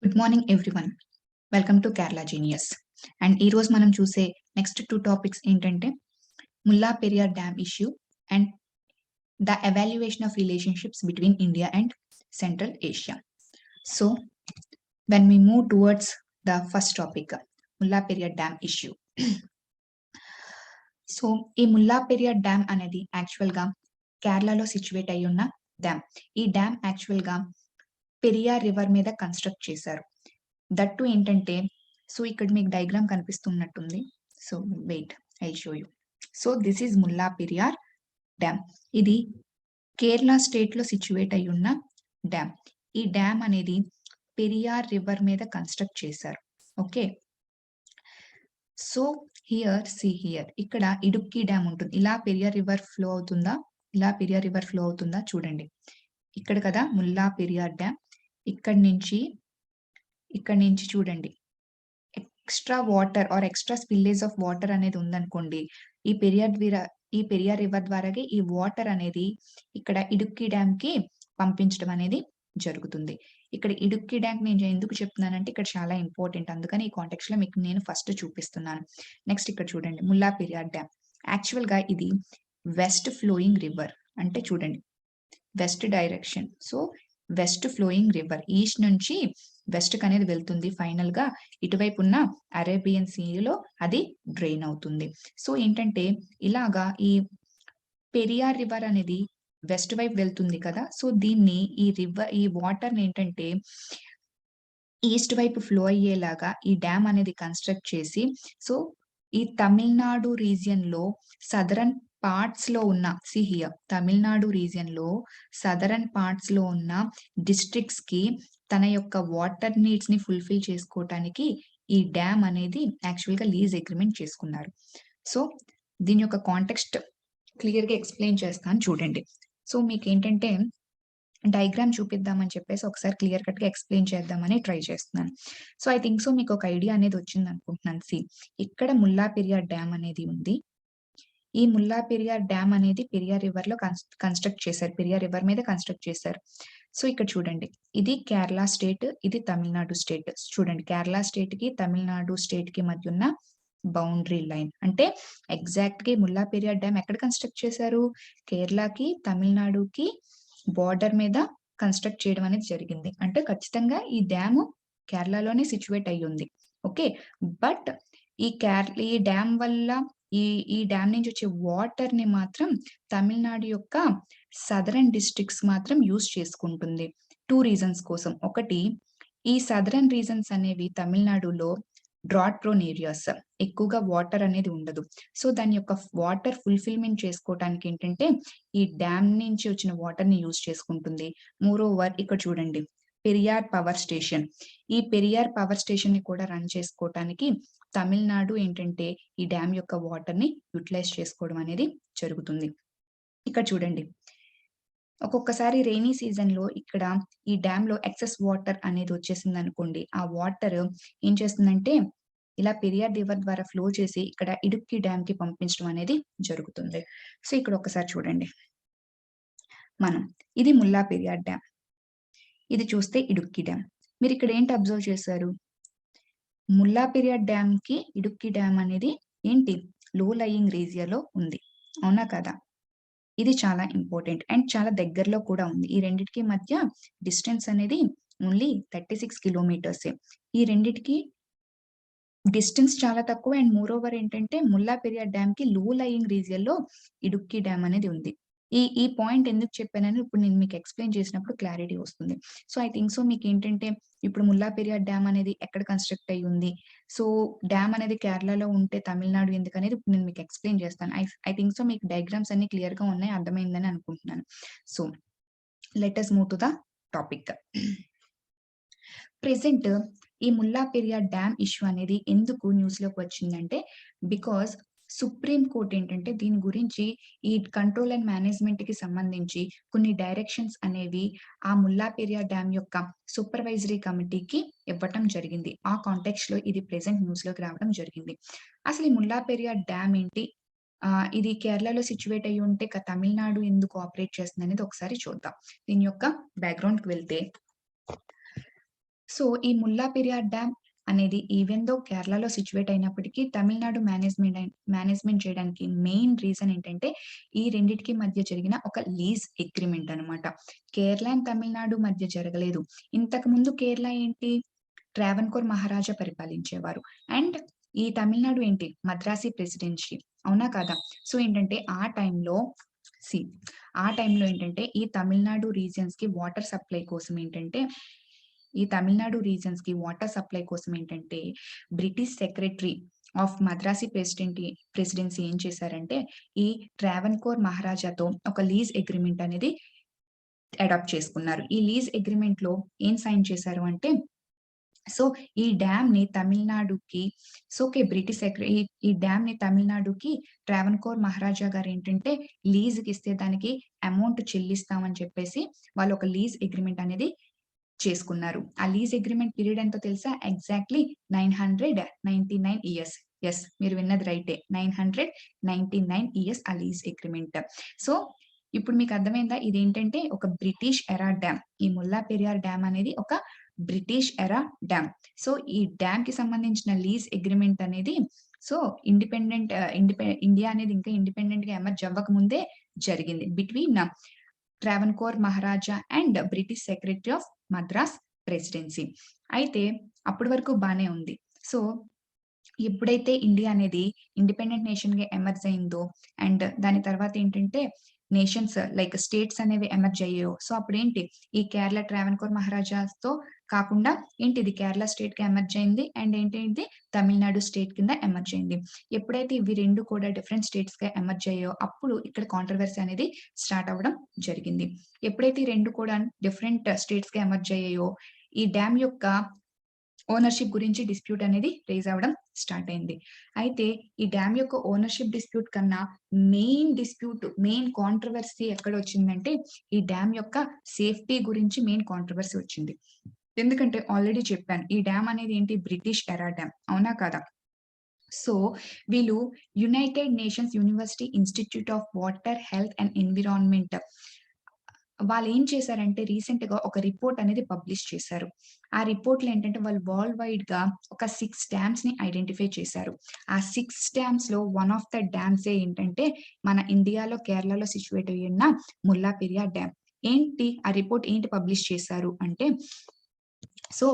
Good morning everyone. Welcome to Kerala Genius. And ఈ రోజు మనం చూసే నెక్స్ట్ 2 టాపిక్స్ ఏంటంటే Mulla Periyar dam issue and the evaluation of relationships between India and central Asia. So when we move towards the first topic, Mulla Periyar dam issue. So ఈ Mulla Periyar dam అనేది actual గా కేరళలో situate అయి ఉన్న డ్యామ్. ఈ డ్యామ్ యాక్చువల్ గా Periyar river మీద కన్స్ట్రక్ట్ చేశారు. దట్టు ఏంటంటే, సో ఇక్కడ మీకు డయాగ్రామ్ కనిపిస్తున్నట్టుంది. So wait, I show you. So this is Mulla Periyar dam. ఇది కేరళ స్టేట్ లో సిచ్యువేట్ అయి ఉన్న డ్యామ్. ఈ డ్యామ్ అనేది పెరియార్ రివర్ మీద కన్స్ట్రక్ట్ చేశారు. ఓకే, సో హియర్ ఇక్కడ ఇడుక్కి డ్యామ్ ఉంటుంది. ఇలా పెరియార్ రివర్ ఫ్లో అవుతుందా, చూడండి. ఇక్కడ కదా ముల్లా పెరియార్ డ్యామ్. ఇక్కడ నుంచి చూడండి, extra water are extra spillage of water అనేది ఉందనుకోండి, ఈ పెరియార్ రివర్ ద్వారాగే ఈ వాటర్ అనేది ఇక్కడ ఇడుక్కి డ్యామ్ కి పంపించడం అనేది జరుగుతుంది. ఇక్కడ ఇడుక్కి డ్యామ్ నేను ఎందుకు చెప్తున్నానంటే ఇక్కడ చాలా ఇంపార్టెంట్, అందుకని ఈ కాంటెక్స్ట్ లో మీకు నేను ఫస్ట్ చూపిస్తున్నాను. నెక్స్ట్ ఇక్కడ చూడండి, ముల్లా పెరియార్ డ్యామ్. యాక్చువల్ గా ఇది వెస్ట్ ఫ్లోయింగ్ రివర్, అంటే చూడండి west direction. So west flowing river, east నుంచి వెస్ట్ కి అనేది వెళ్తుంది. ఫైనల్ గా ఇటువైపు ఉన్న అరేబియన్ సీలో అది డ్రైన్ అవుతుంది. సో ఏంటంటే ఇలాగా ఈ పెరియార్ రివర్ అనేది వెస్ట్ వైపు వెళ్తుంది కదా. సో దీన్ని ఈ వాటర్ ఏంటంటే ఈస్ట్ వైపు ఫ్లో అయ్యేలాగా ఈ డ్యామ్ అనేది కన్స్ట్రక్ట్ చేసి, సో ఈ తమిళనాడు రీజియన్ లో సదరన్ పార్ట్స్ లో ఉన్న తమిళనాడు రీజియన్ లో సదరన్ పార్ట్స్ లో ఉన్న డిస్ట్రిక్ట్స్ కి తన యొక్క వాటర్ నీడ్స్ ని ఫుల్ఫిల్ చేసుకోవటానికి ఈ డ్యామ్ అనేది యాక్చువల్ గా లీజ్ అగ్రిమెంట్ చేసుకున్నారు. సో దీని యొక్క కాంటెక్స్ట్ క్లియర్ గా ఎక్స్ప్లెయిన్ చేస్తాను చూడండి. సో మీకు ఏంటంటే డయాగ్రామ్ చూపిద్దామని చెప్పేసి ఒకసారి క్లియర్ కట్ గా ఎక్స్ప్లెయిన్ చేద్దామని ట్రై చేస్తున్నాను. సో ఐ థింక్ సో మీకు ఒక ఐడియా అనేది వచ్చింది అనుకుంటున్నాను. ఇక్కడ ముల్లా పెరియార్ డ్యామ్ అనేది ఉంది. ఈ ముల్లా పెరియార్ డ్యామ్ అనేది పెరియార్ రివర్ లో కన్స్ట్రక్ట్ చేశారు, పెరియార్ రివర్ మీద కన్స్ట్రక్ట్ చేశారు. సో ఇక్కడ చూడండి, ఇది కేరళ స్టేట్, ఇది తమిళనాడు స్టేట్. చూడండి, కేరళ స్టేట్ కి తమిళనాడు స్టేట్ కి మధ్య ఉన్న బౌండరీ లైన్. అంటే ఎగ్జాక్ట్ గా ముల్లా పెరియార్ డ్యామ్ ఎక్కడ కన్స్ట్రక్ట్ చేశారు, కేరళకి తమిళనాడుకి బార్డర్ మీద కన్స్ట్రక్ట్ చేయడం అనేది జరిగింది. అంటే ఖచ్చితంగా ఈ డ్యామ్ కేరళలోనే సిచ్యువేట్ అయ్యి ఉంది. ఓకే, బట్ ఈ డ్యామ్ వల్ల ఈ డ్యామ్ నుంచి వచ్చే వాటర్ ని మాత్రం తమిళనాడు యొక్క సదరన్ డిస్ట్రిక్ట్స్ మాత్రం యూజ్ చేసుకుంటుంది 2 రీజన్స్ కోసం. ఒకటి, ఈ సదరన్ రీజన్స్ అనేవి తమిళనాడులో డ్రాట్ ప్రోన్ ఏరియాస్, ఎక్కువగా వాటర్ అనేది ఉండదు. సో దాని యొక్క వాటర్ ఫుల్ఫిల్మెంట్ చేసుకోవటానికి ఏంటంటే ఈ డ్యామ్ నుంచి వచ్చిన వాటర్ ని యూజ్ చేసుకుంటుంది. మోర్ ఓవర్ ఇక్కడ చూడండి, పెరియార్ పవర్ స్టేషన్, ఈ పెరియార్ పవర్ స్టేషన్ ని కూడా రన్ చేసుకోవటానికి తమిళనాడు ఏంటంటే ఈ డ్యామ్ యొక్క వాటర్ ని యూటిలైజ్ చేసుకోవడం అనేది జరుగుతుంది. ఇక్కడ చూడండి, ఒక్కొక్కసారి రెయినీ సీజన్ లో ఇక్కడ ఈ డ్యామ్ లో ఎక్సెస్ వాటర్ అనేది వచ్చేసింది అనుకోండి, ఆ వాటర్ ఏం చేస్తుందంటే ఇలా పెరియార్ రివర్ ద్వారా ఫ్లో చేసి ఇక్కడ ఇడుక్కి డ్యామ్ కి పంపించడం అనేది జరుగుతుంది. సో ఇక్కడ ఒకసారి చూడండి, ఇది ముల్లా పెరియార్ డ్యామ్, ఇది చూస్తే ఇడుక్కి డ్యామ్. మీరు ఇక్కడ ఏంటి అబ్జర్వ్ చేశారు, ముల్లా పెరియార్ డ్యామ్ కి ఇడుక్కి డ్యామ్ అనేది ఏంటి లో లయింగ్ రీజియా లో ఉంది, అవునా కదా. ఇది చాలా ఇంపార్టెంట్ అండ్ చాలా దగ్గరలో కూడా ఉంది. ఈ రెండిటికి మధ్య డిస్టెన్స్ అనేది ఓన్లీ 36 కిలోమీటర్స్. ఈ రెండిటికి డిస్టెన్స్ చాలా తక్కువ. అండ్ మోర్ ఓవర్ ఏంటంటే ముల్లా పెరియార్ డ్యామ్ కి లో లయింగ్ రీజియన్ లో ఇడుక్కి డ్యామ్ అనేది ఉంది. ఈ పాయింట్ ఎందుకు చెప్పానని ఇప్పుడు నేను మీకు ఎక్స్ప్లెయిన్ చేసినప్పుడు క్లారిటీ వస్తుంది. సో ఐ థింక్ సో మీకు ఏంటంటే ఇప్పుడు ముల్లా పెరియార్ డ్యామ్ అనేది ఎక్కడ కన్స్ట్రక్ట్ అయ్యి ఉంది, సో డ్యామ్ అనేది కేరళలో ఉంటే తమిళనాడు ఎందుకు అనేది ఇప్పుడు నేను మీకు ఎక్స్ప్లెయిన్ చేస్తాను. ఐ థింక్ సో మీకు డయాగ్రామ్స్ అన్ని క్లియర్ గా ఉన్నాయి, అర్థమైందని అనుకుంటున్నాను. So let us move to the topic. Present ఈ ముల్లా పెరియార్ డ్యామ్ ఇష్యూ అనేది ఎందుకు న్యూస్ లోకి వచ్చిందంటే, బికాస్ సుప్రీం కోర్ట్ ఏంటంటే దీని గురించి ఈ కంట్రోల్ అండ్ మేనేజ్మెంట్ కి సంబంధించి కొన్ని డైరెక్షన్స్ అనేవి ఆ ముల్లా పెరియార్ డ్యామ్ యొక్క సూపర్వైజరీ కమిటీకి ఇవ్వటం జరిగింది. ఆ కాంటెక్స్ట్ లో ఇది ప్రెసెంట్ న్యూస్ లోకి రావడం జరిగింది. అసలు ఈ ముల్లా పెరియార్ డ్యామ్ ఏంటి, ఇది కేరళలో సిట్యుయేట్ అయ్యి ఉంటే తమిళనాడు ఎందుకు ఆపరేట్ చేస్తుందనేది ఒకసారి చూద్దాం. దీని యొక్క బ్యాక్‌గ్రౌండ్‌కి వెళ్తే సో, ఈ ముల్లా పెరియార్ డ్యామ్ అనేది ఈవెన్ దో కేరళలో సిట్యుయేట్ అయినప్పటికీ తమిళనాడు మేనేజ్‌మెంట్ చేయడానికి మెయిన్ రీజన్ ఏంటంటే, ఈ రెండిటికి మధ్య జరిగిన ఒక లీజ్ అగ్రీమెంట్ అన్నమాట. కేరళ అండ్ తమిళనాడు మధ్య జరగలేదు. ఇంతకుముందు కేరళ ఏంటి? ట్రావెన్‌కోర్ మహారాజా పరిపాలించేవారు. అండ్ ఈ తమిళనాడు ఏంటి? మద్రాసి ప్రెసిడెన్సీ. అవునా? కాదా? సో, ఏంటంటే సీ ఆ టైంలో ఏంటంటే, ఈ తమిళనాడు రీజియన్స్‌కి వాటర్ సప్లై కోసం ఏంటంటే, British secretary of Madrasi presidency ఏం చేశారంటే, ఈ ట్రావెన్‌కోర్ మహారాజాతో ఒక లీజ్ అగ్రీమెంట్ అనేది అడాప్ట్ చేసుకున్నారు. ఈ లీజ్ అగ్రీమెంట్‌లో ఏం సైన్ చేశారు అంటే, సో, ఈ డ్యామ్‌ని తమిళనాడుకి సో, ఓకే. ఈ డ్యామ్‌ని తమిళనాడుకి ట్రావెన్‌కోర్ మహారాజా గారేంటంటే లీజ్‌కిస్తే దానికి అమౌంట్ చెల్లిస్తామని చెప్పేసి వాళ్ళు ఒక లీజ్ అగ్రీమెంట్ అనేది చేసుకున్నారు. ఆ లీజ్ అగ్రీమెంట్ పీరియడ్ ఎంతో తెలుసా? Exactly 999 years. యెస్. మీరు విన్నది రైటే. 999 ఇయర్స్ ఆ లీజ్ అగ్రీమెంట్. సో, ఇప్పుడు మీకు అర్థమైందా? ఇదేంటంటే ఒక బ్రిటిష్ ఎరా డ్యామ్. ఈ ముల్లా పెరియార్ డ్యామ్ అనేది ఒక బ్రిటిష్ ఎరా డ్యామ్. సో, ఈ డ్యామ్‌కి సంబంధించిన లీజ్ అగ్రీమెంట్ అనేది సో, ఇండియా అనేది ఇంకా ఇండిపెండెంట్‌గా ఎమర్జ్ అవ్వక ముందే జరిగింది. Between Travancore Maharaja and British secretary of Madras presidency. అయితే అప్పటి వరకు బానే ఉంది. సో, ఎప్పుడైతే ఇండియా అనేది ఇండిపెండెంట్ నేషన్‌గా ఎమర్జ్ అయిందో అండ్ దాని తర్వాత ఏంటంటే నేషన్స్ లైక్ స్టేట్స్ అనేవి ఎమర్జ్ అయ్యాయో, సో, అప్పుడేంటి ఈ కేరళ ట్రావెన్‌కోర్ మహారాజాస్‌తో కాకుండా ఏంటిది కేరళ స్టేట్‌గా ఎమర్జ్ అయింది. అండ్ ఏంటి తమిళనాడు స్టేట్ కింద ఎమర్జ్ అయింది. ఎప్పుడైతే ఇవి 2 కూడా డిఫరెంట్ స్టేట్స్‌గా ఎమర్జ్ అయ్యాయో అప్పుడు ఇక్కడ కాంట్రోవర్సీ అనేది స్టార్ట్ అవ్వడం జరిగింది. ఎప్పుడైతే ఈ 2 కూడా డిఫరెంట్ స్టేట్స్‌గా ఎమర్జ్ అయ్యాయో, ఈ డ్యామ్ యొక్క ఓనర్‌షిప్ గురించి డిస్ప్యూట్ అనేది రైజ్ అవ్వడం స్టార్ట్ అయింది. అయితే ఈ డ్యామ్ యొక్క ఓనర్‌షిప్ డిస్ప్యూట్ కన్నా మెయిన్ కాంట్రోవర్సీ ఎక్కడొచ్చిందంటే, ఈ డ్యామ్ యొక్క సేఫ్టీ గురించి మెయిన్ కాంట్రోవర్సీ వచ్చింది. ఎందుకంటే ఆల్రెడీ చెప్పాను. ఈ డ్యామ్ అనేది ఏంటి? బ్రిటిష్ ఎరా డ్యామ్. అవునా? కాదా? సో, వీళ్ళు United nations university institute of water, health and environment వాళ్ళేం చేశారంటే రీసెంట్‌గా ఒక రిపోర్ట్ అనేది పబ్లిష్ చేశారు. ఆ రిపోర్ట్‌లో ఏంటంటే వాళ్ళు వరల్డ్ వైడ్‌గా ఒక 6 డ్యామ్స్‌ని ఐడెంటిఫై చేశారు. ఆ 6 డ్యామ్స్‌లో వన్ ఆఫ్ ద డ్యామ్సే ఏంటంటే మన ఇండియాలో కేరళలో సిట్యుయేట్ అయ్యి ఉన్న ముల్లా పెరియార్ డ్యామ్. ఏంటి ఆ రిపోర్ట్ ఏంటి పబ్లిష్ చేశారు అంటే సో,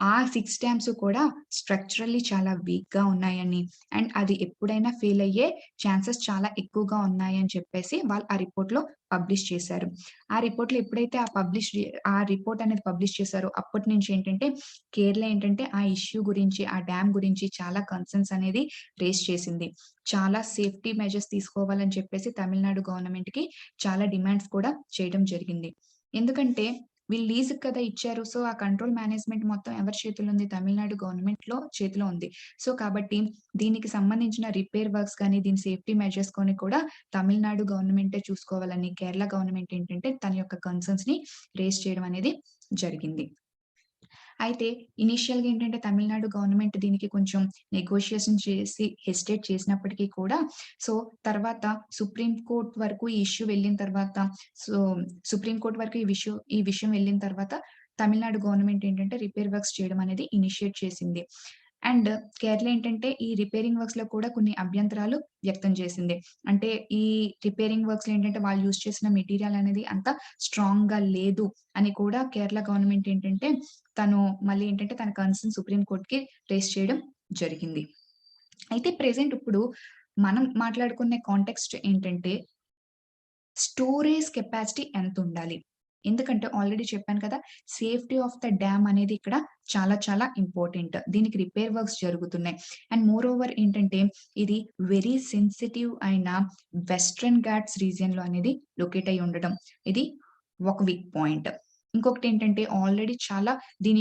ఆ 6 డ్యామ్స్ కూడా స్ట్రక్చరల్లీ చాలా వీక్‌గా ఉన్నాయని, అండ్ అది ఎప్పుడైనా ఫెయిల్ అయ్యే ఛాన్సెస్ చాలా ఎక్కువగా ఉన్నాయని చెప్పేసి వాళ్ళు ఆ రిపోర్ట్‌లో పబ్లిష్ చేశారు. ఆ రిపోర్ట్‌లో ఎప్పుడైతే ఆ రిపోర్ట్ అనేది పబ్లిష్ చేశారో అప్పటి నుంచి ఏంటంటే కేరళ ఏంటంటే ఆ ఇష్యూ గురించి, ఆ డ్యామ్ గురించి చాలా కన్సర్న్స్ అనేది రైజ్ చేసింది. చాలా సేఫ్టీ మెజర్స్ తీసుకోవాలని చెప్పేసి తమిళనాడు గవర్నమెంట్‌కి చాలా డిమాండ్స్ కూడా చేయడం జరిగింది. ఎందుకంటే వీళ్ళు లీజ్‌కి కదా ఇచ్చారు. సో, ఆ కంట్రోల్ మేనేజ్‌మెంట్ మొత్తం ఎవరి చేతుల్లో ఉంది? తమిళనాడు చేతిలో ఉంది. సో, కాబట్టి దీనికి సంబంధించిన రిపేర్ వర్క్స్ గాని, దీని సేఫ్టీ మెజర్స్ కొని కూడా తమిళనాడు గవర్నమెంటే చూసుకోవాలని కేరళ గవర్నమెంట్ ఏంటంటే తన యొక్క కన్సర్న్స్‌ని రైజ్ చేయడం అనేది జరిగింది. అయితే ఇనీషియల్‌గా ఏంటంటే తమిళనాడు గవర్నమెంట్ దీనికి కొంచెం నెగోషియేషన్ చేసి హెసిటేట్ చేసినప్పటికీ కూడా సో, తర్వాత సుప్రీం కోర్ట్ వరకు ఈ ఇష్యూ వెళ్ళిన తర్వాత సో, సుప్రీం కోర్ట్ వరకు ఈ విషయం వెళ్ళిన తర్వాత తమిళనాడు గవర్నమెంట్ ఏంటంటే రిపేర్ వర్క్స్ చేయడం అనేది ఇనిషియేట్ చేసింది. అండ్ కేరళ ఏంటంటే ఈ రిపేరింగ్ వర్క్స్‌లో కూడా కొన్ని అభ్యంతరాలు వ్యక్తం చేసింది. అంటే ఈ రిపేరింగ్ వర్క్స్‌లో ఏంటంటే వాళ్ళు యూజ్ చేసిన మెటీరియల్ అనేది అంత స్ట్రాంగ్‌గా లేదు అని కూడా కేరళ గవర్నమెంట్ ఏంటంటే తను మళ్ళీ ఏంటంటే తన కన్సర్న్ సుప్రీం కోర్ట్‌కి రైజ్ చేయడం జరిగింది. అయితే ప్రెజెంట్ ఇప్పుడు మనం మాట్లాడుకునే కాంటెక్స్ట్ ఏంటంటే స్టోరేజ్ కెపాసిటీ ఎంతుండాలి? ఎందుకంటే ఆల్రెడీ చెప్పాను కదా! సేఫ్టీ ఆఫ్ ద డ్యామ్ అనేది ఇక్కడ చాలా చాలా ఇంపార్టెంట్. దీనికి రిపేర్ వర్క్స్ జరుగుతున్నాయి. అండ్ మోర్ ఓవర్ ఏంటంటే ఇది వెరీ సెన్సిటివ్ అయిన వెస్టర్న్ ఘాట్స్ రీజియన్‌లో అనేది లొకేట్ అయ్యి ఉండడం. ఇది ఒక వీక్ పాయింట్. ఇంకొకటేంటంటే ఆల్రెడీ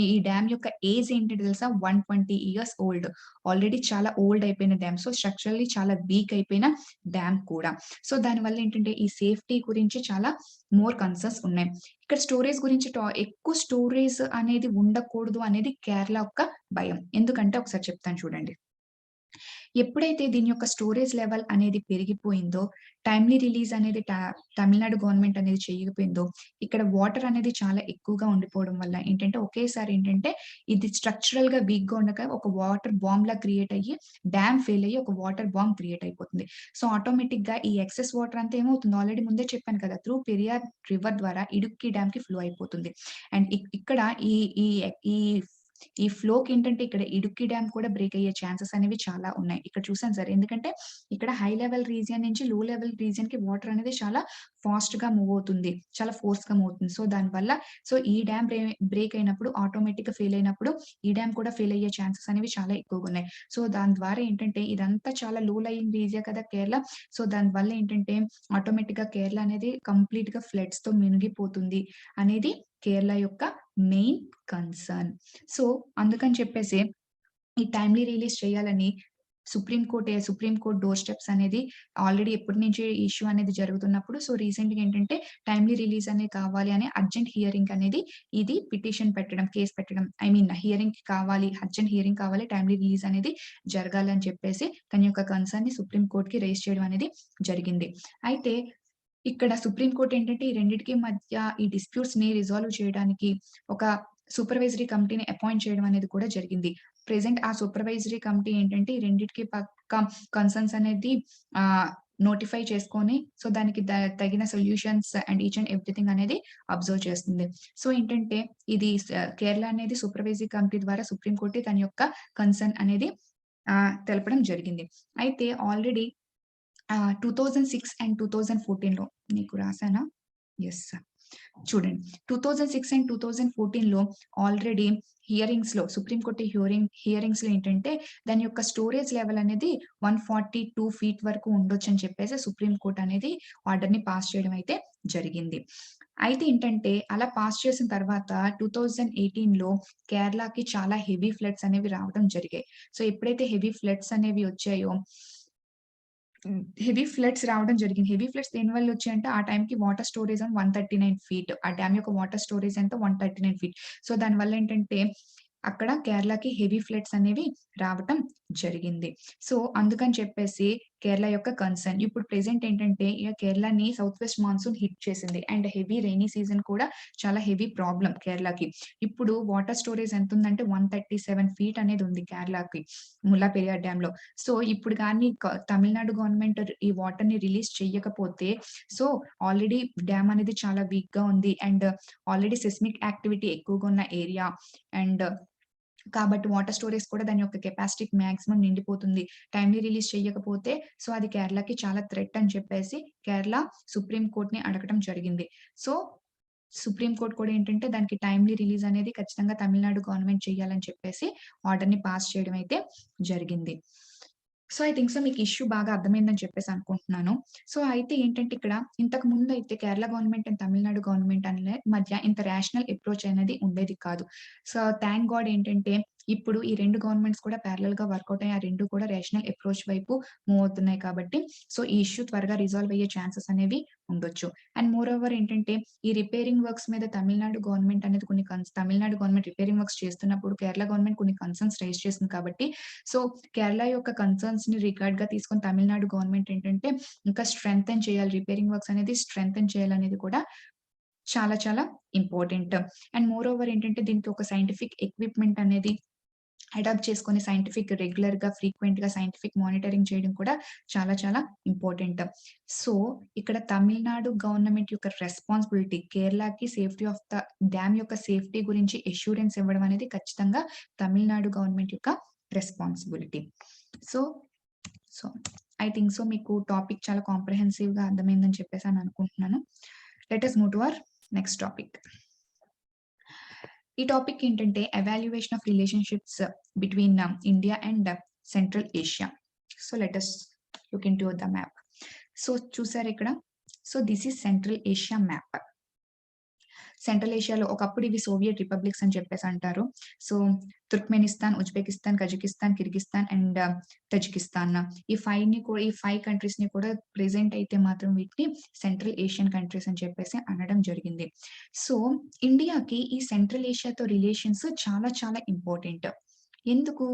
ఈ డ్యామ్ యొక్క ఏజ్ ఏంటో తెలుసా? 120 ఇయర్స్ ఓల్డ్. ఆల్రెడీ చాలా ఓల్డ్ అయిపోయిన డ్యామ్. సో, స్ట్రక్చరల్లీ చాలా వీక్ అయిపోయిన డ్యామ్ కూడా. సో, దానివల్ల ఏంటంటే ఈ సేఫ్టీ గురించి చాలా మోర్ కన్సర్న్స్ ఉన్నాయి. ఇక్కడ స్టోరేజ్ గురించి ఎక్కువ స్టోరేజ్ అనేది ఉండకూడదు అనేది కేరళ యొక్క భయం. ఎందుకంటే ఒకసారి చెప్తాను చూడండి. ఎప్పుడైతే దీని యొక్క స్టోరేజ్ లెవెల్ అనేది పెరిగిపోయిందో, టైమ్లీ రిలీజ్ అనేది తమిళనాడు గవర్నమెంట్ అనేది చేయకపోయిందో, ఇక్కడ వాటర్ అనేది చాలా ఎక్కువగా ఉండిపోవడం వల్ల ఏంటంటే, ఒకేసారి ఏంటంటే, ఇది స్ట్రక్చరల్‌గా వీక్‌గా ఉండక ఒక వాటర్ బాంబ్‌లా క్రియేట్ అయ్యి, డ్యామ్ ఫెయిల్ అయ్యి ఒక వాటర్ బాంబ్ క్రియేట్ అయిపోతుంది. సో, ఆటోమేటిక్‌గా ఈ ఎక్సెస్ వాటర్ అంతా ఏమవుతుంది ఆల్రెడీ ముందే చెప్పాను కదా! త్రూ పెరియార్ రివర్ ద్వారా ఇడుక్కి డ్యామ్‌కి ఫ్లో అయిపోతుంది. అండ్ ఇక్కడ ఈ ఈ ఈ ఈ ఫ్లోకేంటంటే ఇక్కడ ఇడుక్కి డ్యామ్ కూడా బ్రేక్ అయ్యే ఛాన్సెస్ అనేవి చాలా ఉన్నాయి. ఇక్కడ చూసాను సార్. ఎందుకంటే ఇక్కడ హై లెవెల్ రీజియన్ నుంచి లో లెవెల్ రీజియన్‌కి వాటర్ అనేది చాలా ఫాస్ట్‌గా మూవ్ అవుతుంది. చాలా ఫోర్స్‌గా మూవ్ అవుతుంది. సో, దానివల్ల ఈ డ్యామ్ బ్రేక్ అయినప్పుడు ఆటోమేటిక్‌గా ఫెయిల్ అయినప్పుడు ఈ డ్యామ్ కూడా ఫెయిల్ అయ్యే ఛాన్సెస్ అనేవి చాలా ఎక్కువగా ఉన్నాయి. సో, దాని ద్వారా ఏంటంటే ఇదంతా చాలా లో లయింగ్ రీజియన్ కదా కేరళ. సో, దానివల్ల ఏంటంటే ఆటోమేటిక్‌గా కేరళ అనేది కంప్లీట్‌గా ఫ్లడ్స్‌తో మునిగిపోతుంది అనేది కేరళ యొక్క మెయిన్ కన్సర్న్. సో, అందుకని చెప్పేసి ఈ టైమ్లీ రిలీజ్ చేయాలని సుప్రీం కోర్ట్ డోర్ స్టెప్స్ అనేది ఆల్రెడీ ఎప్పటినుంచో ఈ ఇష్యూ అనేది జరుగుతున్నప్పుడు రీసెంట్‌గా ఏంటంటే టైమ్లీ రిలీజ్ అనేది కావాలి అని అర్జెంట్ హియరింగ్ అనేది ఇది పిటిషన్ పెట్టడం, కేస్ పెట్టడం ఐ మీన్ హియరింగ్‌కి కావాలి, అర్జెంట్ హియరింగ్ కావాలి, టైమ్లీ రిలీజ్ అనేది జరగాలి అని చెప్పేసి తన యొక్క కన్సర్న్‌ని సుప్రీం కోర్ట్‌కి రైజ్ చేయడం అనేది జరిగింది. అయితే ఇక్కడ సుప్రీం కోర్ట్ ఏంటంటే ఈ రెండిటికి మధ్య ఈ డిస్ప్యూట్స్‌ని రిజాల్వ్ చేయడానికి ఒక సూపర్వైజరీ కమిటీని అపాయింట్ చేయడం అనేది కూడా జరిగింది. ప్రెజెంట్ ఆ సూపర్వైజరీ కమిటీ ఏంటంటే ఈ రెండిటికి కన్సర్న్స్ అనేది ఆహ్, నోటిఫై చేసుకొని దానికి తగిన solutions and each and everything అనేది అబ్జర్వ్ చేస్తుంది. ఏంటంటే ఇది కేరళ అనేది సూపర్వైజరీ కమిటీ ద్వారా సుప్రీం కోర్ట్‌కి తన యొక్క కన్సర్న్ అనేది తెలపడం జరిగింది. అయితే ఆల్రెడీ 2006 అండ్ 2014లో మీకు రాసానా? యెస్. చూడండి. 2006 అండ్ 2014లో ఆల్రెడీ హియరింగ్స్‌లో సుప్రీం కోర్ట్ హియరింగ్స్‌లో ఏంటంటే దాని యొక్క స్టోరేజ్ లెవెల్ అనేది 142 ఫీట్ వరకు ఉండొచ్చని చెప్పేసి సుప్రీం కోర్ట్ అనేది ఆర్డర్‌ని పాస్ చేయడం అయితే జరిగింది. అయితే ఏంటంటే అలా పాస్ చేసిన తర్వాత 2018లో కేరళకి చాలా హెవీ ఫ్లడ్స్ అనేవి రావడం జరిగాయి. ఎప్పుడైతే హెవీ ఫ్లడ్స్ అనేవి వచ్చాయో హెవీ ఫ్లడ్స్ రావడం జరిగింది. హెవీ ఫ్లడ్స్ దేనివల్ల వచ్చాయంటే, ఆ టైంకి వాటర్ స్టోరేజ్ 139 ఫీట్. ఆ డ్యామ్ యొక్క వాటర్ స్టోరేజ్ ఎంత 139 ఫీట్. దానివల్ల ఏంటంటే, అక్కడ కేరళకి హెవీ ఫ్లడ్స్ అనేవి రావటం జరిగింది. అందుకని చెప్పేసి కేరళ యొక్క కన్సర్న్. ఇప్పుడు ప్రెజెంట్ ఏంటంటే, కేరళని సౌత్ వెస్ట్ మాన్సూన్ హిట్ చేసింది. అండ్ హెవీ రెయినీ సీజన్ కూడా చాలా హెవీ ప్రాబ్లమ్ కేరళకి. ఇప్పుడు వాటర్ స్టోరేజ్ ఎంతుందంటే 137 ఫీట్ అనేది ఉంది కేరళకి ముల్లా పెరియార్ డ్యామ్‌లో. ఇప్పుడు గాని తమిళనాడు గవర్నమెంట్ ఈ వాటర్‌ని రిలీజ్ చెయ్యకపోతే, సో, ఆల్రెడీ డ్యామ్ అనేది చాలా వీక్‌గా ఉంది. అండ్ ఆల్రెడీ సెస్మిక్ యాక్టివిటీ ఎక్కువగా ఉన్న ఏరియా. అండ్ కాబట్టి వాటర్ స్టోరేజ్ కూడా దాని యొక్క కెపాసిటీకి మాక్సిమం నిండిపోతుంది. టైమ్లీ రిలీజ్ చేయకపోతే అది కేరళకి చాలా థ్రెట్ అని చెప్పేసి కేరళ సుప్రీం కోర్ట్‌ని అడగటం జరిగింది. సో, సుప్రీం కోర్ట్ కూడా ఏంటంటే దానికి టైమ్లీ రిలీజ్ అనేది ఖచ్చితంగా తమిళనాడు గవర్నమెంట్ చేయాలని చెప్పేసి ఆర్డర్‌ని పాస్ చేయడం అయితే జరిగింది. ఐ థింక్ మీకు ఇష్యూ బాగా అర్థమైందని చెప్పేసి అనుకుంటున్నాను. అయితే ఏంటంటే ఇక్కడ ఇంతకు ముందయితే Kerala government and Tamil Nadu government మధ్య ఇంత రేషనల్ అప్రోచ్ అనేది ఉండేది కాదు. థాంక్ గాడ్ ఏంటంటే ఇప్పుడు ఈ 2 గవర్నమెంట్స్ కూడా పారలెల్‌గా వర్కౌట్ అయ్యి ఆ 2 కూడా రేషనల్ అప్రోచ్ వైపు మూవ్ అవుతున్నాయి కాబట్టి ఈ ఇష్యూ త్వరగా రిజాల్వ్ అయ్యే ఛాన్సెస్ అనేవి ఉండొచ్చు. అండ్ మోర్ ఓవర్ ఏంటంటే ఈ రిపేరింగ్ వర్క్స్ మీద తమిళనాడు గవర్నమెంట్ అనేది తమిళనాడు గవర్నమెంట్ రిపేరింగ్ వర్క్స్ చేస్తున్నప్పుడు కేరళ గవర్నమెంట్ కొన్ని కన్సర్న్స్ రైజ్ చేసింది కాబట్టి సో, కేరళ యొక్క కన్సర్న్స్‌ని రిగార్డ్‌గా తీసుకొని తమిళనాడు గవర్నమెంట్ ఏంటంటే ఇంకా స్ట్రెంథెన్ చేయాలి. రిపేరింగ్ వర్క్స్ అనేది స్ట్రెంథెన్ చేయాలనేది కూడా చాలా చాలా ఇంపార్టెంట్. అండ్ మోర్ ఓవర్ ఏంటంటే దీనికి ఒక సైంటిఫిక్ ఎక్విప్‌మెంట్ అనేది అడాప్ట్ చేసుకొని రెగ్యులర్‌గా, ఫ్రీక్వెంట్‌గా సైంటిఫిక్ మానిటరింగ్ చేయడం కూడా చాలా చాలా ఇంపార్టెంట్. ఇక్కడ తమిళనాడు గవర్నమెంట్ యొక్క రెస్పాన్సిబిలిటీ కేరళకి సేఫ్టీ ఆఫ్ ద డ్యామ్ యొక్క సేఫ్టీ గురించి అష్యూరెన్స్ ఇవ్వడం అనేది ఖచ్చితంగా తమిళనాడు గవర్నమెంట్ యొక్క responsibility. So, so, I think మీకు టాపిక్ చాలా కాంప్రహెన్సివ్‌గా అర్థమైందని చెప్పేసి అనుకుంటున్నాను. Let us move to our next topic. ఈ టాపిక్ ఏంటంటే evaluation of relationships between India and central Asia. Let us look into the map. చూసారా ఇక్కడ? This is Central Asia map. Central ఏషియాలో ఒకప్పుడు ఇవి సోవియట్ రిపబ్లిక్స్ అని చెప్పేసి అంటారు. Turkmenistan, Uzbekistan, Kazakhstan, Kyrgyzstan and Tajikistan. ఈ 5 కంట్రీస్‌ని కూడా ప్రెజెంట్ అయితే మాత్రం వీటిని సెంట్రల్ ఏషియన్ కంట్రీస్ అని చెప్పేసి అనడం జరిగింది. ఇండియాకి ఈ సెంట్రల్ ఏషియాతో రిలేషన్స్ చాలా చాలా ఇంపార్టెంట్. ఎందుకు?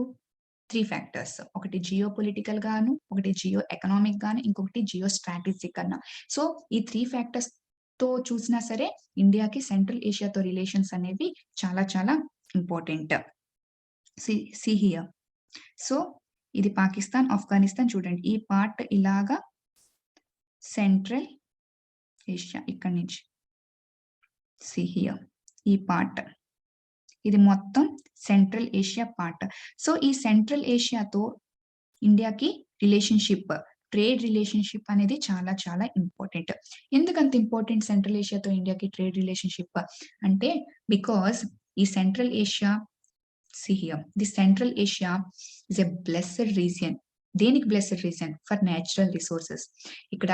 3 ఫ్యాక్టర్స్. ఒకటి జియో పొలిటికల్ గాను, ఒకటి జియో ఎకనామిక్ గాను, ఇంకొకటి జియో స్ట్రాటజిక్ అన్న. సో, ఈ 3 ఫ్యాక్టర్స్‌తో చూసినా సరే ఇండియాకి సెంట్రల్ ఏషియాతో రిలేషన్స్ అనేవి చాలా చాలా ఇంపార్టెంట్. See here. సో, ఇది పాకిస్తాన్, ఆఫ్ఘనిస్తాన్ చూడండి. ఈ పార్ట్ ఇలాగా సెంట్రల్ ఏషియా ఇక్కడి నుంచి. See here. ఈ పార్ట్. ఇది మొత్తం సెంట్రల్ ఏషియా పార్ట్. సో, ఈ సెంట్రల్ ఏషియాతో ఇండియాకి రిలేషన్‌షిప్, ట్రేడ్ రిలేషన్‌షిప్ అనేది చాలా చాలా ఇంపార్టెంట్. ఎందుకంత ఇంపార్టెంట్ సెంట్రల్ ఏషియాతో ఇండియాకి ట్రేడ్ రిలేషన్‌షిప్ అంటే బికాజ్ ఈ Central Asia see here. The Central Asia is a blessed region. దేనికి blessed region? For natural resources. ఇక్కడ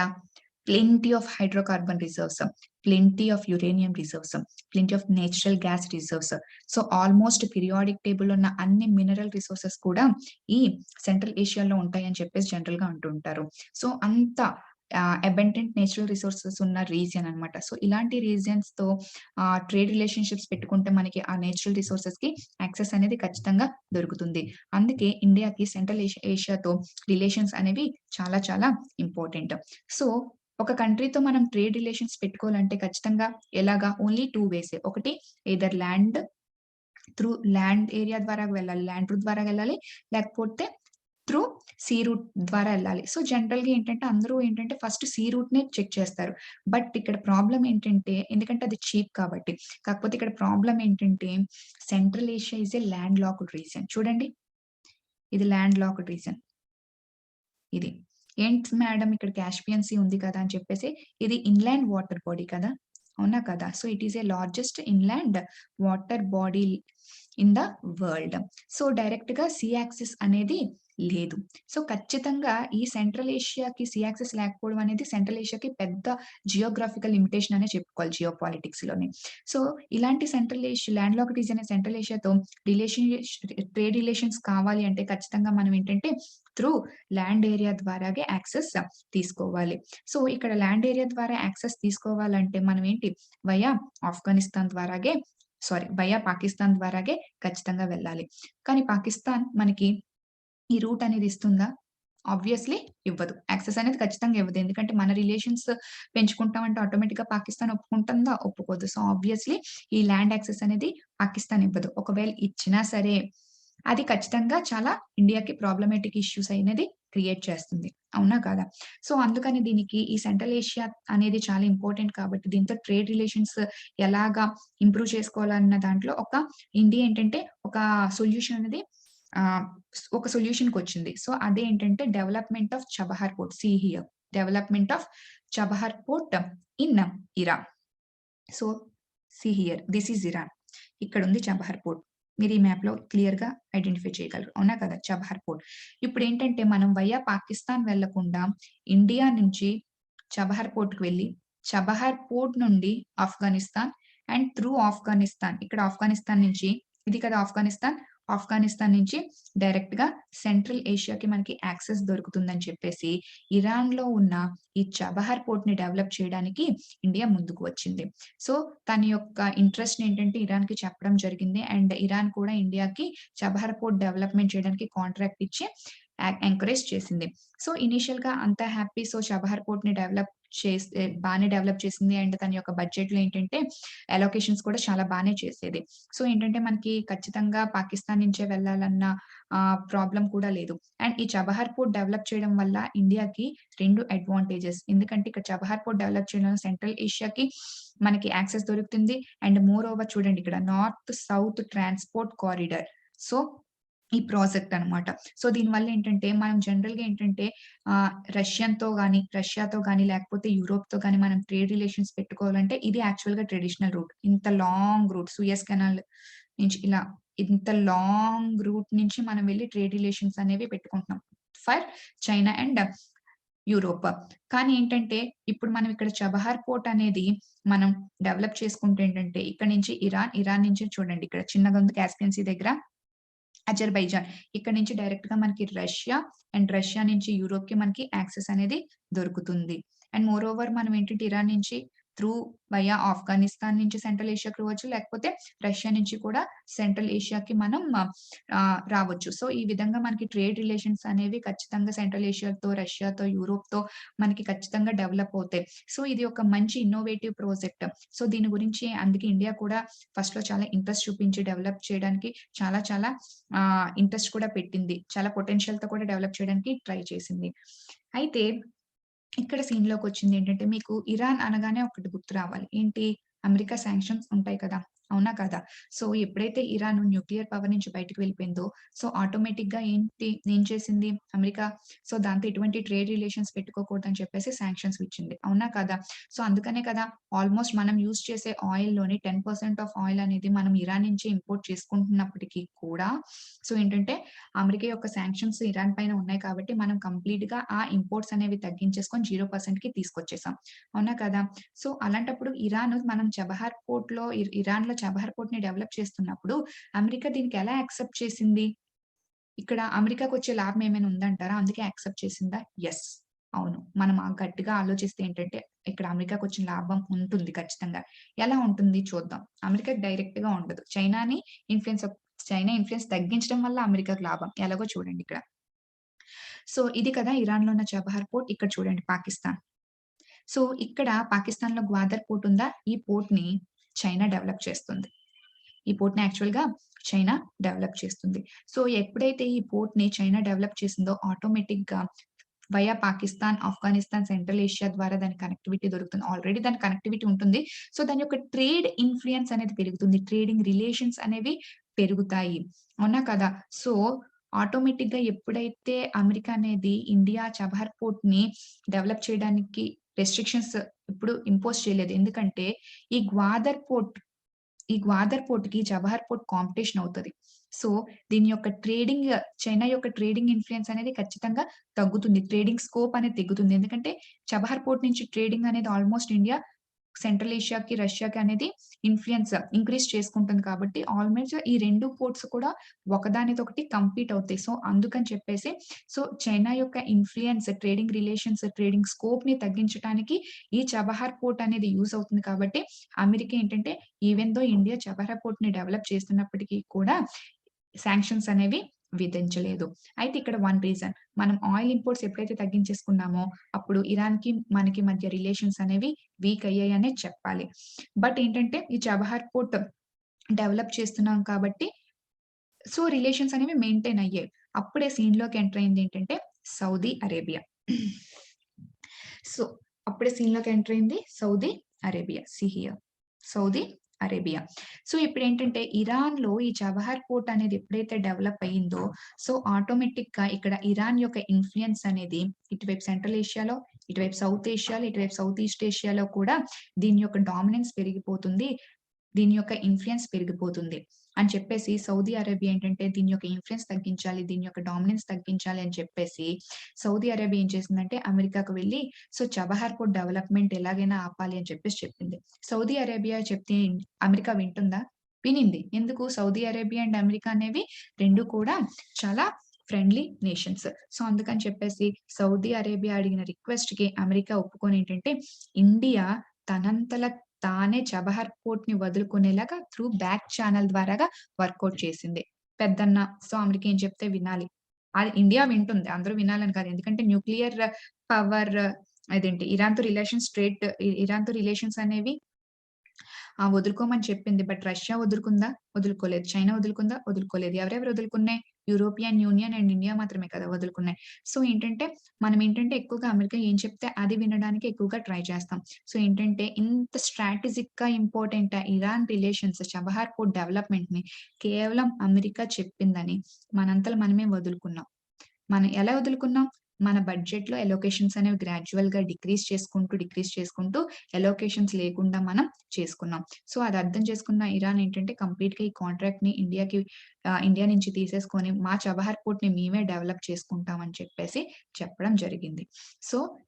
plenty of hydrocarbon reserves, plenty of uranium reserves, plenty of natural gas reserves. So, almost periodic టేబుల్‌లో ఉన్న అన్ని mineral resources కూడా ఈ central ఏషియాలో ఉంటాయని చెప్పేసి జనరల్‌గా అంటూ ఉంటారు. సో, అంత అబండెంట్ నేచురల్ రిసోర్సెస్ ఉన్న రీజియన్ అన్నమాట. సో, ఇలాంటి రీజియన్స్‌తో ట్రేడ్ రిలేషన్‌షిప్స్ పెట్టుకుంటే మనకి ఆ నేచురల్ రిసోర్సెస్‌కి యాక్సెస్ అనేది ఖచ్చితంగా దొరుకుతుంది. అందుకే ఇండియాకి సెంట్రల్ ఏషియాతో రిలేషన్స్ అనేవి చాలా చాలా ఇంపార్టెంట్. సో, ఒక కంట్రీతో మనం ట్రేడ్ రిలేషన్స్ పెట్టుకోవాలంటే ఖచ్చితంగా ఎలాగా? ఓన్లీ 2 వేసే. ఒకటి ఎయిదర్ ల్యాండ్ ఏరియా ద్వారా వెళ్ళాలి. ల్యాండ్ రూట్ ద్వారా వెళ్ళాలి. లేకపోతే త్రూ సీ రూట్ ద్వారా ఎళ్ళాలి. సో, జనరల్‌గా ఏంటంటే అందరూ ఏంటంటే ఫస్ట్ సీ రూట్‌నే చెక్ చేస్తారు. బట్ ఇక్కడ ప్రాబ్లమ్ ఏంటంటే ఎందుకంటే అది చీప్ కాబట్టి. కాకపోతే ఇక్కడ ప్రాబ్లమ్ ఏంటంటే central Asia is a land locked region. చూడండి. ఇది ల్యాండ్ లాక్డ్ రీజియన్. ఇది. ఏంటి మేడం ఇక్కడ కాస్పియన్ సీ ఉంది కదా! అని చెప్పేసి ఇది ఇన్‌లాండ్ వాటర్ బాడీ కదా! అవునా కదా! So, it is a largest inland water body in the world. So, డైరెక్ట్‌గా సీ యాక్సిస్ అనేది లేదు. సో, ఖచ్చితంగా ఈ సెంట్రల్ ఏషియాకి సీ యాక్సిస్ లేకపోవడం అనేది సెంట్రల్ ఏషియాకి పెద్ద జియోగ్రాఫికల్ లిమిటేషన్ అనే చెప్పుకోవాలి జియో పాలిటిక్స్‌లోని. సో, ఇలాంటి ల్యాండ్ లాక్డ్ రీజియన్ సెంట్రల్ ఏషియాతో ట్రేడ్ రిలేషన్స్ కావాలి అంటే ఖచ్చితంగా మనం ఏంటంటే త్రూ ల్యాండ్ ఏరియా ద్వారాగే యాక్సెస్ తీసుకోవాలి. సో, ఇక్కడ ల్యాండ్ ఏరియా ద్వారా యాక్సెస్ తీసుకోవాలంటే మనం ఏంటి వయా ఆఫ్ఘనిస్తాన్ ద్వారాగే వయా పాకిస్తాన్ ద్వారాగే ఖచ్చితంగా వెళ్ళాలి. కానీ పాకిస్తాన్ మనకి ఈ రూట్ అనేది ఇస్తుందా? ఆబ్వియస్‌లీ ఇవ్వదు. యాక్సెస్ అనేది ఖచ్చితంగా ఇవ్వదు. ఎందుకంటే మన రిలేషన్స్ పెంచుకుంటామంటే ఆటోమేటిక్‌గా పాకిస్తాన్ ఒప్పుకుంటుందా? ఒప్పుకోదు. సో, ఆబ్వియస్‌లీ ఈ ల్యాండ్ యాక్సెస్ అనేది పాకిస్తాన్ ఇవ్వదు. ఒకవేళ ఇచ్చినా సరే అది ఖచ్చితంగా చాలా ఇండియాకి ప్రాబ్లమాటిక్ ఇష్యూస్ అనేది క్రియేట్ చేస్తుంది. అవునా? కాదా? సో, అందుకని దీనికి ఈ సెంట్రల్ ఏషియా అనేది చాలా ఇంపార్టెంట్ కాబట్టి దీంతో ట్రేడ్ రిలేషన్స్ ఎలాగా ఇంప్రూవ్ చేసుకోవాలన్న దాంట్లో ఇండియా ఏంటంటే ఒక సొల్యూషన్ అనేది ఆహ్, ఒక సొల్యూషన్‌కొచ్చింది. సో, అదేంటంటే development of Chabahar port. See here. Development of Chabahar port in Iran. So, see here. This is Iran. ఇక్కడుంది చబహార్ పోర్ట్. మీరు ఈ మ్యాప్‌లో క్లియర్‌గా ఐడెంటిఫై చేయగలరు. అవునా కదా! చబహార్ పోర్ట్. ఇప్పుడేంటంటే మనం వయా పాకిస్తాన్ వెళ్ళకుండా ఇండియా నుంచి చబహార్ పోర్ట్‌కి వెళ్లి, చబహార్ పోర్ట్ నుండి ఆఫ్ఘనిస్తాన్ అండ్ త్రూ ఆఫ్ఘనిస్తాన్ ఇక్కడ ఆఫ్ఘనిస్తాన్ నుంచి ఇది కదా ఆఫ్ఘనిస్తాన్. ఆఫ్ఘనిస్తాన్ నుంచి డైరెక్ట్‌గా సెంట్రల్ ఏషియాకి మనకి యాక్సెస్ దొరుకుతుందని చెప్పేసి ఇరాన్‌లో ఉన్న ఈ చబహార్ పోర్ట్‌ని డెవలప్ చేయడానికి ఇండియా ముందుకు వచ్చింది. సో, తన యొక్క ఇంట్రెస్ట్‌ని ఏంటంటే ఇరాన్‌కి చెప్పడం జరిగింది. అండ్ ఇరాన్ కూడా ఇండియాకి చబహార్ పోర్ట్ డెవలప్‌మెంట్ చేయడానికి కాంట్రాక్ట్ ఇచ్చి ఎంకరేజ్ చేసింది. సో, ఇనీషియల్‌గా అంతా హ్యాపీ. సో, చబహార్ పోర్ట్‌ని బానే డెవలప్ చేసింది. అండ్ తన యొక్క బడ్జెట్‌లో ఏంటంటే అలోకేషన్స్ కూడా చాలా బానే చేసేది. సో, ఏంటంటే మనకి ఖచ్చితంగా పాకిస్తాన్ నుంచే వెళ్ళాలన్న ప్రాబ్లమ్ కూడా లేదు. అండ్ ఈ చబహార్ పోర్ట్ డెవలప్ చేయడం వల్ల ఇండియాకి 2 అడ్వాంటేజెస్. ఎందుకంటే ఇక్కడ చబహార్ పోర్ట్ డెవలప్ చేయడం వల్ల సెంట్రల్ ఏషియాకి మనకి యాక్సెస్ దొరుకుతుంది. అండ్ మోర్ ఓవర్ చూడండి ఇక్కడ north south transport corridor. So, ఈ ప్రాజెక్ట్ అన్నమాట. సో, దీనివల్ల ఏంటంటే మనం జనరల్‌గా ఏంటంటే రష్యాతో గాని లేకపోతే యూరోప్‌తో గాని మనం ట్రేడ్ రిలేషన్స్ పెట్టుకోవాలంటే ఇది యాక్చువల్‌గా ట్రెడిషనల్ రూట్. ఇంత లాంగ్ రూట్ సూయస్ కెనాల్ నుంచి ఇంత లాంగ్ రూట్ నుంచి మనం వెళ్లి ట్రేడ్ రిలేషన్స్ అనేవి పెట్టుకుంటున్నాం. For China and Europe. కానీ ఏంటంటే ఇప్పుడు మనం ఇక్కడ చబహార్ పోర్ట్ అనేది మనం డెవలప్ చేసుకుంటే ఏంటంటే ఇక్కడి నుంచి ఇరాన్ నుంచి చూడండి ఇక్కడ చిన్నగా ఉంది కాస్పియన్ సీ దగ్గర అజర్బైజాన్. ఇక్కడ నుంచి డైరెక్ట్‌గా మనకి రష్యా నుంచి యూరోప్‌కి మనకి యాక్సెస్ అనేది దొరుకుతుంది. అండ్ మోర్ ఓవర్ మనం ఏంటంటే ఇరాన్ నుంచి త్రూ వయా ఆఫ్ఘనిస్తాన్ నుంచి సెంట్రల్ ఏషియాకి రావచ్చు. లేకపోతే రష్యా నుంచి కూడా సెంట్రల్ ఏషియాకి మనం రావచ్చు. సో, ఈ విధంగా మనకి ట్రేడ్ రిలేషన్స్ అనేవి ఖచ్చితంగా సెంట్రల్ ఏషియాతో, రష్యాతో, యూరోప్‌తో మనకి ఖచ్చితంగా డెవలప్ అవుతాయి. సో, ఇది ఒక మంచి ఇన్నోవేటివ్ ప్రాజెక్ట్. సో, దీని గురించి అందుకే ఇండియా కూడా ఫస్ట్‌లో చాలా ఇంట్రెస్ట్ చూపించి డెవలప్ చేయడానికి చాలా చాలా ఇంట్రెస్ట్ కూడా పెట్టింది. చాలా పొటెన్షియల్‌తో కూడా డెవలప్ చేయడానికి ట్రై చేసింది. అయితే ఇక్కడ సీన్‌లోకొచ్చిందేంటంటే, మీకు ఇరాన్ అనగానే ఒకటి గుర్తు రావాలి. ఏంటి? అమెరికా సాంక్షన్స్ ఉంటాయి కదా! అవునా? కాదా? సో, ఎప్పుడైతే ఇరాన్ న్యూక్లియర్ పవర్ నుంచి బయటికి వెళ్ళిపోయిందో, సో, ఆటోమేటిక్‌గా ఏం చేసింది అమెరికా? సో, దాంతో ఎటువంటి ట్రేడ్ రిలేషన్స్ పెట్టుకోకూడదని చెప్పేసి సాంక్షన్స్ విచ్చింది. అవునా? కాదా? సో, అందుకనే కదా ఆల్‌మోస్ట్ మనం యూజ్ చేసే ఆయిల్‌లోని 10% ఆఫ్ ఆయిల్ అనేది మనం ఇరాన్ నుంచే ఇంపోర్ట్ చేసుకుంటున్నప్పటికీ కూడా, సో, ఏంటంటే అమెరికా యొక్క సాంక్షన్స్ ఇరాన్ పైన ఉన్నాయి కాబట్టి మనం కంప్లీట్‌గా ఆ ఇంపోర్ట్స్ అనేవి తగ్గించేసుకొని 0%కి తీసుకొచ్చేసాం. అవునా కదా! సో, అలాంటప్పుడు ఇరాన్ మనం చబహార్ పోర్ట్‌లో ఇరాన్‌లో చబహార్ పోర్ట్‌ని డెవలప్ చేస్తున్నప్పుడు అమెరికా దీనికి ఎలా యాక్సెప్ట్ చేసింది? ఇక్కడ అమెరికాకొచ్చే లాభం ఏమైనా ఉందంటారా? అందుకే యాక్సెప్ట్ చేసిందా? యెస్. అవును. మనం గట్టిగా ఆలోచిస్తే ఏంటంటే ఇక్కడ అమెరికాకొచ్చిన లాభం ఉంటుంది ఖచ్చితంగా. ఎలా ఉంటుంది చూద్దాం. అమెరికాకి డైరెక్ట్‌గా ఉండదు. చైనా ఇన్‌ఫ్లూయెన్స్ తగ్గించడం వల్ల అమెరికాకి లాభం. ఎలాగో చూడండి ఇక్కడ. సో, ఇది కదా ఇరాన్‌లో ఉన్న చబహార్ పోర్ట్. ఇక్కడ చూడండి పాకిస్తాన్. సో, ఇక్కడ పాకిస్తాన్‌లో గ్వాదర్ పోర్ట్ ఉందా? ఈ పోర్ట్‌ని చైనా డెవలప్ చేస్తుంది. ఈ పోర్ట్‌ని యాక్చువల్‌గా చైనా డెవలప్ చేస్తుంది. సో, ఎప్పుడైతే ఈ పోర్ట్‌ని చైనా డెవలప్ చేసిందో ఆటోమేటిక్‌గా via Pakistan, Afghanistan, central Asia ద్వారా దాని కనెక్టివిటీ దొరుకుతుంది. ఆల్రెడీ దాని కనెక్టివిటీ ఉంటుంది. సో, దాని యొక్క ట్రేడ్ ఇన్‌ఫ్లూయన్స్ అనేది పెరుగుతుంది. ట్రేడింగ్ రిలేషన్స్ అనేవి పెరుగుతాయి. అవునా కదా! సో, ఆటోమేటిక్‌గా ఎప్పుడైతే అమెరికా అనేది ఇండియా చబహార్ పోర్ట్‌ని డెవలప్ చేయడానికి రెస్ట్రిక్షన్స్ ఇప్పుడు ఇంపోజ్ చేయలేదు. ఎందుకంటే ఈ గ్వాదర్ పోర్ట్ ఈ గ్వాదర్ పోర్ట్‌కి చబహార్ పోర్ట్ కాంపిటీషన్ అవుతది. సో, దీని యొక్క చైనా యొక్క ట్రేడింగ్ ఇన్‌ఫ్లూయన్స్ అనేది ఖచ్చితంగా తగ్గుతుంది. ట్రేడింగ్ స్కోప్ అనేది తగ్గుతుంది. ఎందుకంటే చబహార్ పోర్ట్ నుంచి ట్రేడింగ్ అనేది ఆల్‌మోస్ట్ ఇండియా సెంట్రల్ ఏషియాకి, రష్యాకి అనేది ఇంక్రీజ్ చేసుకుంటుంది కాబట్టి ఆల్‌మోస్ట్ ఈ 2 పోర్ట్స్ కూడా ఒకదానితో ఒకటి కంపీట్ అవుతాయి. సో, అందుకని చెప్పేసి చైనా యొక్క ట్రేడింగ్ రిలేషన్స్, ట్రేడింగ్ స్కోప్‌ని తగ్గించటానికి ఈ చబహార్ పోర్ట్ అనేది యూజ్ అవుతుంది కాబట్టి అమెరికా ఏంటంటే ఈవెన్ దో ఇండియా చబహార్ పోర్ట్‌ని డెవలప్ చేస్తున్నప్పటికీ కూడా సాంక్షన్స్ అనేవి విధించలేదు. అయితే ఇక్కడ వన్ రీజన్ మనం ఆయిల్ ఇంపోర్ట్స్ ఎప్పుడైతే తగ్గించేసుకున్నామో అప్పుడు ఇరాన్‌కి, మనకి మధ్య రిలేషన్స్ అనేవి వీక్ అయ్యాయనే చెప్పాలి. బట్ ఏంటంటే ఈ చబహార్ పోర్ట్ డెవలప్ చేస్తున్నాం కాబట్టి రిలేషన్స్ అనేవి మెయింటైన్ అయ్యాయి. అప్పుడే సీన్‌లోకి ఎంటర్ అయింది ఏంటంటే సౌదీ అరేబియా. సో, అప్పుడే సీన్‌లోకి ఎంటర్ అయింది Saudi Arabia. See here. Saudi Arabia. So, ఇప్పుడేంటంటే ఇరాన్‌లో ఈ చబహార్ పోర్ట్ అనేది ఎప్పుడైతే డెవలప్ అయిందో, ఆటోమేటిక్‌గా ఇక్కడ ఇరాన్ యొక్క ఇన్‌ఫ్లూయన్స్ అనేది ఇటువైపు సెంట్రల్ ఏషియాలో, ఇటువైపు సౌత్ ఏషియాలో, ఇటువైపు సౌత్ ఈస్ట్ ఏషియాలో కూడా దీని యొక్క డామినెన్స్ పెరిగిపోతుంది. దీని యొక్క ఇన్‌ఫ్లూయన్స్ పెరిగిపోతుంది. అని చెప్పేసి సౌదీ అరేబియా ఏంటంటే దీని యొక్క ఇన్‌ఫ్లూయన్స్ తగ్గించాలి, దీని యొక్క డామినెన్స్ తగ్గించాలి అని చెప్పేసి సౌదీ అరేబియా ఏం చేసిందంటే అమెరికాకు వెళ్లి చబహార్ పోర్ట్ డెవలప్‌మెంట్ ఎలాగైనా ఆపాలి అని చెప్పేసి చెప్పింది. సౌదీ అరేబియా చెప్తే అమెరికా వింటుందా? వినింది. ఎందుకు? సౌదీ అరేబియా అండ్ అమెరికా అనేవి 2 కూడా చాలా ఫ్రెండ్లీ నేషన్స్. సో, అందుకని చెప్పేసి సౌదీ అరేబియా అడిగిన రిక్వెస్ట్‌కి అమెరికా ఒప్పుకొని ఏంటంటే ఇండియా తనంతల తానే చబహార్ పోర్ట్‌ని వదులుకునేలాగా త్రూ బ్యాక్ చానెల్ ద్వారాగా వర్కౌట్ చేసింది. పెద్దన్న అమెరికా ఏం చెప్తే వినాలి. అది ఇండియా వింటుంది. అందరూ వినాలని కాదు. ఎందుకంటే న్యూక్లియర్ పవర్ ఇరాన్‌తో రిలేషన్స్ అనేవి వదులుకోమని చెప్పింది. బట్ రష్యా వదులుకుందా? వదులుకోలేదు. చైనా వదులుకుందా? వదులుకోలేదు. ఎవరెవరు వదులుకున్నాయి? యూరోపియన్ యూనియన్ అండ్ ఇండియా మాత్రమే కదా వదులుకున్నాయి. మనం ఏంటంటే ఎక్కువగా అమెరికా ఏం చెప్తే అది వినడానికి ఎక్కువగా ట్రై చేస్తాం. ఇంత స్ట్రాటజిక్‌గా important Iran relations Chabahar port డెవలప్‌మెంట్‌ని కేవలం అమెరికా చెప్పిందని మనంతట మనమే వదులుకున్నాం. మనం ఎలా వదులుకున్నాం? మన బడ్జెట్‌లో అలోకేషన్స్ అనేవి గ్రాడ్యుయల్‌గా డిక్రీజ్ చేసుకుంటూ అలోకేషన్స్ లేకుండా మనం చేసుకున్నాం. అది అర్థం చేసుకున్న ఇరాన్ ఏంటంటే కంప్లీట్‌గా ఈ కాంట్రాక్ట్‌ని ఇండియా నుంచి తీసేసుకొని మా చబహార్ పోర్ట్‌ని మేమే డెవలప్ చేసుకుంటాం అని చెప్పేసి చెప్పడం జరిగింది.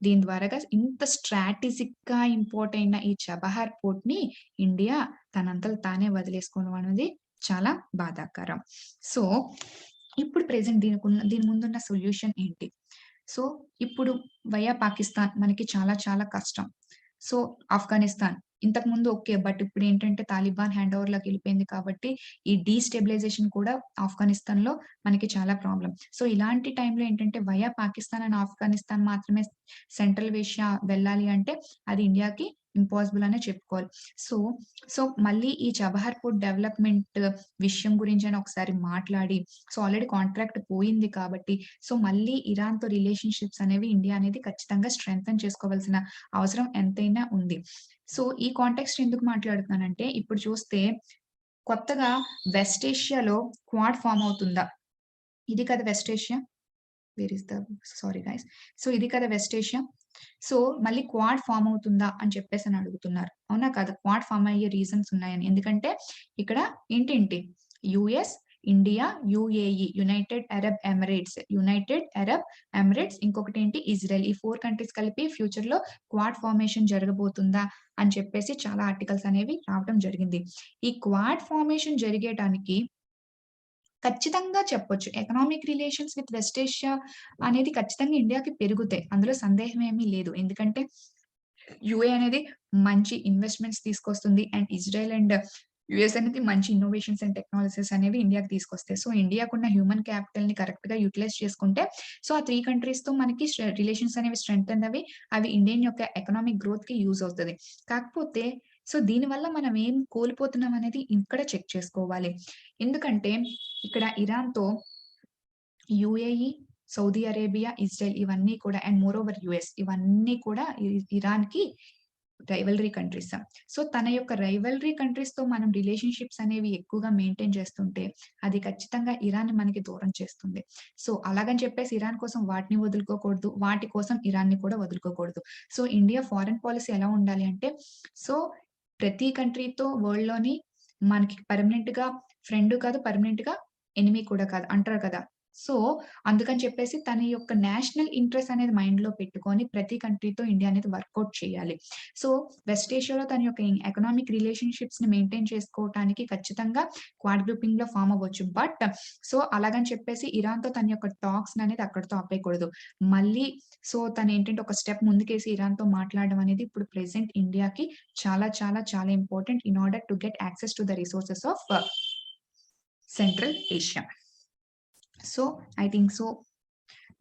దీని ద్వారాగా ఇంత స్ట్రాటజిక్‌గా ఇంపార్ట్ అయిన ఈ చబహార్ పోర్ట్‌ని ఇండియా తనంతట తానే వదిలేసుకోవడం అనేది చాలా బాధాకరం. సో, ఇప్పుడు ప్రెజెంట్ దీని ముందున్న సొల్యూషన్ ఏంటి? సో, ఇప్పుడు వయా పాకిస్తాన్ మనకి చాలా చాలా కష్టం. సో, ఆఫ్ఘనిస్తాన్ ఇంతకుముందు ఓకే. బట్ ఇప్పుడేంటంటే తాలిబాన్ హ్యాండ్ ఓవర్‌లోకి ఎళ్ళిపోయింది కాబట్టి, ఈ డీస్టెబిలైజేషన్ కూడా ఆఫ్ఘనిస్తాన్‌లో మనకి చాలా ప్రాబ్లమ్. సో, ఇలాంటి టైంలో ఏంటంటే వయా పాకిస్తాన్ అండ్ ఆఫ్ఘనిస్తాన్ మాత్రమే సెంట్రల్ ఏషియా వెళ్ళాలి అంటే అది ఇండియాకి ఇంపాసిబుల్ అనే చెప్పుకోవాలి. సో, మళ్ళీ ఈ చబహార్ పోర్ట్ డెవలప్‌మెంట్ విషయం గురించైనా ఒకసారి మాట్లాడి, సో, ఆల్రెడీ కాంట్రాక్ట్ పోయింది కాబట్టి, సో, మళ్ళీ ఇరాన్‌తో రిలేషన్‌షిప్స్ అనేవి ఇండియా అనేది ఖచ్చితంగా స్ట్రెంథెన్ చేసుకోవాల్సిన అవసరం ఎంతైనా ఉంది. సో, ఈ కాంటెక్స్ట్ ఎందుకు మాట్లాడుతున్నానంటే, ఇప్పుడు చూస్తే కొత్తగా వెస్ట్ ఏషియాలో క్వాడ్ ఫార్మ్ అవుతుందా? ఇది కదా west Asia. Where is the sorry guys. So, ఇది కదా వెస్ట్ ఏషియా. సో, మళ్ళీ క్వాడ్ ఫార్మ్ అవుతుందా అని చెప్పేసని అడుగుతున్నారు. అవునా కాదా? క్వాడ్ ఫార్మ్ అయ్యే రీజన్స్ ఉన్నాయని. ఎందుకంటే ఇక్కడ ఏంటేంటి US, India, UAE, United Arab Emirates ఇంకొకటేంటి ఇజ్రాయెల్. ఈ 4 కంట్రీస్ కలిపి ఫ్యూచర్‌లో క్వాడ్ ఫార్మేషన్ జరగబోతుందా అని చెప్పేసి చాలా ఆర్టికల్స్ అనేవి రావటం జరిగింది. ఈ క్వాడ్ ఫార్మేషన్ జరిగేటానికి ఖచ్చితంగా చెప్పొచ్చు. Economic relations with west Asia అనేది ఖచ్చితంగా ఇండియాకి పెరుగుతాయి. అందులో సందేహం ఏమీ లేదు. ఎందుకంటే యూఏ అనేది మంచి ఇన్వెస్ట్‌మెంట్స్ తీసుకొస్తుంది. అండ్ ఇజ్రాయెల్ అండ్ యూఎస్ అనేది మంచి ఇన్నోవేషన్స్ అండ్ టెక్నాలజీస్ అనేవి ఇండియాకి తీసుకొస్తాయి. సో, ఇండియాకున్న హ్యూమన్ క్యాపిటల్‌ని కరెక్ట్‌గా యుటిలైజ్ చేసుకుంటే, సో, ఆ 3 కంట్రీస్‌తో మనకి రిలేషన్స్ అనేవి స్ట్రెంథెన్ అవి ఇండియన్ యొక్క ఎకనామిక్ గ్రోత్‌కి యూజ్ అవుతది. కాకపోతే సో, దీనివల్ల మనం ఏం కోల్పోతున్నాం అనేది ఇక్కడ చెక్ చేసుకోవాలి. ఎందుకంటే ఇక్కడ ఇరాన్‌తో యూఏఈ, సౌదీ అరేబియా, ఇజ్రాయెల్ ఇవన్నీ కూడా అండ్ మోరోవర్ యూఎస్ ఇవన్నీ కూడా ఇరాన్‌కి రైవల్రీ కంట్రీస్. సో, తన యొక్క రైవల్రీ కంట్రీస్‌తో మనం రిలేషన్‌షిప్స్ అనేవి ఎక్కువగా మెయింటైన్ చేస్తుంటే, అది ఖచ్చితంగా ఇరాన్‌ని మనకి దూరం చేస్తుంది. సో, అలాగని చెప్పేసి ఇరాన్ కోసం వాటిని వదులుకోకూడదు. వాటి కోసం ఇరాన్‌ని కూడా వదులుకోకూడదు. సో, ఇండియా ఫారెన్ పాలిసీ ఎలా ఉండాలి అంటే, సో, ప్రతి కంట్రీతో వరల్డ్‌లోని మనకి పర్మనెంట్‌గా ఫ్రెండ్ కాదు, పర్మనెంట్‌గా ఎనిమీ కూడా కాదు అంటారు కదా! సో, అందుకని చెప్పేసి తన యొక్క నేషనల్ ఇంట్రెస్ట్ అనేది మైండ్‌లో పెట్టుకొని ప్రతి కంట్రీతో ఇండియా అనేది వర్కౌట్ చేయాలి. సో, వెస్ట్ ఏషియాలో తన యొక్క ఎకనామిక్ రిలేషన్‌షిప్స్‌ని మెయింటైన్ చేసుకోవటానికి ఖచ్చితంగా క్వాడ్ గ్రూపింగ్‌లో ఫార్మ్ అవ్వచ్చు. బట్ సో, అలాగని చెప్పేసి ఇరాన్‌తో తన యొక్క టాక్స్‌ననేది అక్కడితో ఆపేయకూడదు. మళ్ళీ సో, తనేంటంటే ఒక స్టెప్ ముందుకేసి ఇరాన్‌తో మాట్లాడడం అనేది ఇప్పుడు ప్రెజెంట్ ఇండియాకి చాలా చాలా చాలా important in order to get access to the resources of Central Asia. So, I think so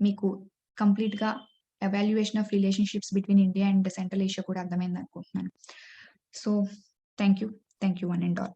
మీకు కంప్లీట్‌గా evaluation of relationships between India and central Asia కూడా అర్థమైందనుకుంటున్నాను. So, thank you. Thank you one and all.